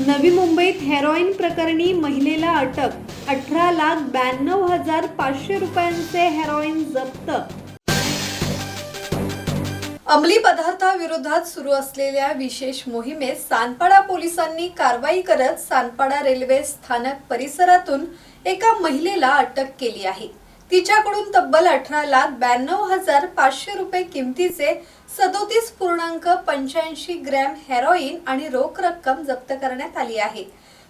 नवी मुंबईत हेरोईन प्रकरणी महिलेला अटक. 18,92,500 रुपयांचे हेरोईन जप्त. अंमली पदार्थाविरोधात सुरू असलेल्या विशेष मोहिमेत सानपाडा पोलिसांनी कारवाई करत सानपाडा रेल्वे स्थानक परिसरातून एका महिलेला अटक केली आहे. तिच्याकडून तब्बल 18,92,500 रुपये किमतीचे 37.85 ग्रॅम हेरोईन आणि रोख रक्कम जप्त करण्यात आली आहे.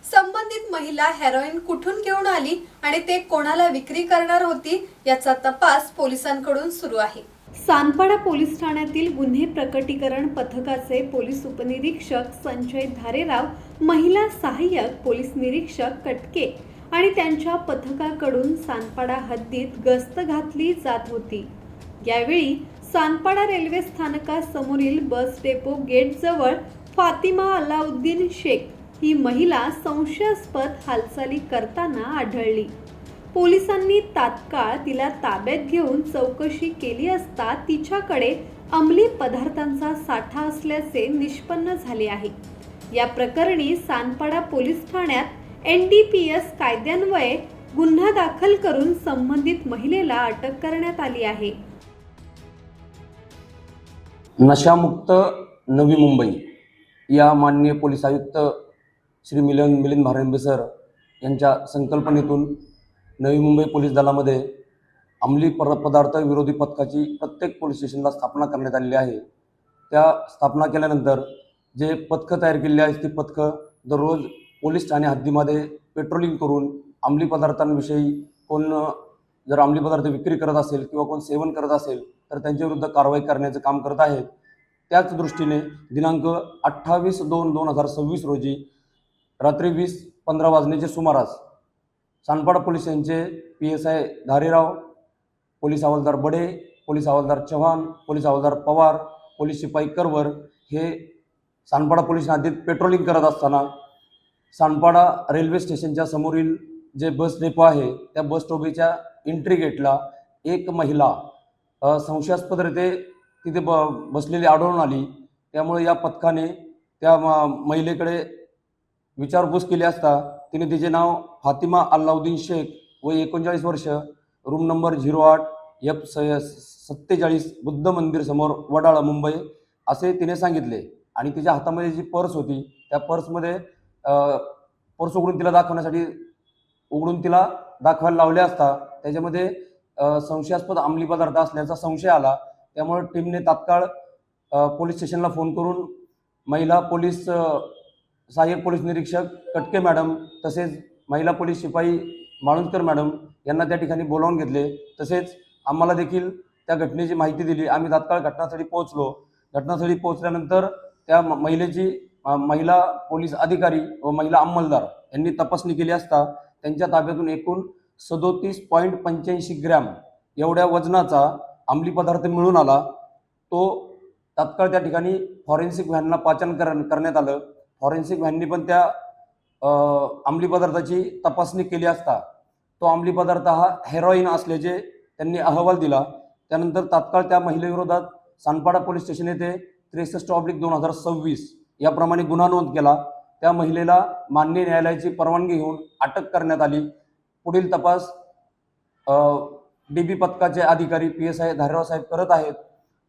संबंधित महिला हेरोईन कुठून घेऊन आली आणि ते कोणाला विक्री करणार होती याचा तपास पोलिसांकडून सुरू आहे. सानपाडा पोलीस ठाण्यातील गुन्हे प्रकटीकरण पथकाचे पोलीस उपनिरीक्षक संजय धारेराव, महिला सहाय्यक पोलीस निरीक्षक कटके आणि त्यांच्या पथकाकडून सानपाडा हद्दीत गस्त घातली जात होती. यावेळी सानपाडा रेल्वे स्थानकासमोरील बस डेपो गेट जवळ फातिमा अलाउद्दीन शेख ही महिला संशयास्पद हालचाली करताना आढळली. पोलिसांनी तात्काळ तिला ताब्यात घेऊन चौकशी केली असता तिच्याकडे अंमली पदार्थांचा साठा असल्याचे निष्पन्न झाले आहे. या प्रकरणी सानपाडा पोलीस ठाण्यात NDPS कायद्यान्वये गुन्हा दाखल करून संबंधित महिलेला अटक करण्यात आली आहे. नशामुक्त नवी मुंबई या माननीय पोलीस आयुक्त श्री मिलिंद भारंबे सर यांच्या संकल्पनेतून नवी मुंबई पोलीस दलामध्ये अंमली पदार्थ विरोधी पथकाची प्रत्येक पोलीस स्टेशनला स्थापना करण्यात आलेली आहे. त्या स्थापना केल्यानंतर जे पथकं तयार केलेली आहेत ती पथकं दररोज पोलीस ठाणे हद्दीमध्ये पेट्रोलिंग करून अंमली पदार्थांविषयी कोण जर अंमली पदार्थ विक्री करत असेल किंवा कोण सेवन करत असेल तर त्यांच्याविरुद्ध कारवाई करण्याचं काम करत आहेत. त्याच दृष्टीने दिनांक 28/2/2026 रोजी रात्री 20:15 वाजण्याच्या सुमारास सानपाडा पोलीस यांचे PSI धारेराव, पोलीस हवालदार बडे, पोलीस हवालदार चव्हाण, पोलीस हवालदार पवार, पोलीस शिपाई करवर हे सानपाडा पोलीस हद्दीत पेट्रोलिंग करत असताना सानपाडा रेल्वे स्टेशनच्या समोरील जे बस डेपो आहे त्या बस स्टॉपच्या एंट्री गेटला एक महिला संशयास्पदरीत्या तिथे बसलेली आढळून आली. त्यामुळे या पथकाने त्या महिलेकडे विचारपूस केली असता तिने तिचे नाव फातिमा अलाउद्दीन शेख व 39 वर्ष, रूम नंबर 08F47 बुद्ध मंदिर समोर वडाळा मुंबई असे तिने सांगितले. आणि तिच्या हातामध्ये जी पर्स होती त्या पर्समध्ये पर्स उघडून तिला दाखवायला लावले असता त्याच्यामध्ये संशयास्पद अंमली पदार्थ असल्याचा संशय आला. त्यामुळे टीमने तात्काळ पोलीस स्टेशनला फोन करून महिला पोलीस सहाय्यक पोलीस निरीक्षक कटके मॅडम तसेच महिला पोलीस शिपाई माळुंजकर मॅडम यांना त्या ठिकाणी बोलावून घेतले. तसेच आम्हाला देखील त्या घटनेची माहिती दिली. आम्ही तात्काळ घटनास्थळी पोहोचलो. घटनास्थळी पोहोचल्यानंतर त्या महिला पोलीस अधिकारी व महिला अंमलदार यांनी तपासणी केली असता त्यांच्या ताब्यातून एकूण 37.85 ग्रॅम एवढ्या वजनाचा अंमली पदार्थ मिळून आला. तो तात्काळ त्या ठिकाणी फॉरेन्सिक व्हॅनला पाचारण करण्यात आलं. फॉरेन्सिक व्हॅननी पण त्या अंमली पदार्थाची तपासणी केली असता तो अंमली पदार्थ हा हेरोईन असल्याचे त्यांनी अहवाल दिला. त्यानंतर तात्काळ त्या महिलेविरोधात सानपाडा पोलीस स्टेशन येथे 63/2026 याप्रमाणे गुन्हा नोंद केला. त्या महिलेला माननीय न्यायालयाची परवानगी घेऊन अटक करण्यात आली. पुढील तपास DB पथकाचे अधिकारी PSI धारेराव साहेब करत आहेत.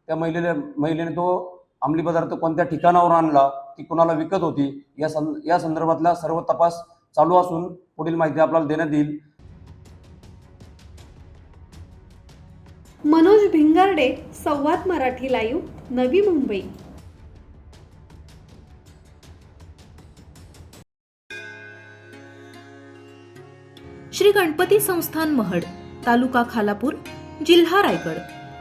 त्या महिलेने तो अंमली पदार्थ कोणत्या ठिकाणावर आणला, ती कोणाला विकत होती या संदर्भातला सर्व तपास चालू असून पुढील माहिती आपल्याला देण्यात येईल. मनोज भिंगारडे, संवाद मराठी लाईव्ह, नवी मुंबई. श्री गणपती संस्थान महड, तालुका खालापूर, जिल्हा रायगड.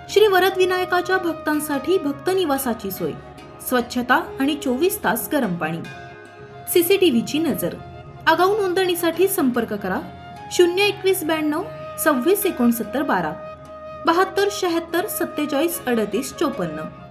श्री वरदविनायकाच्या भक्तांसाठी भक्त निवासाची सोय, स्वच्छता आणि 24 तास गरम पाणी, CCTVची नजर. आगाऊ नोंदणीसाठी संपर्क करा 02192 26 69 12 72 76 47 38 54.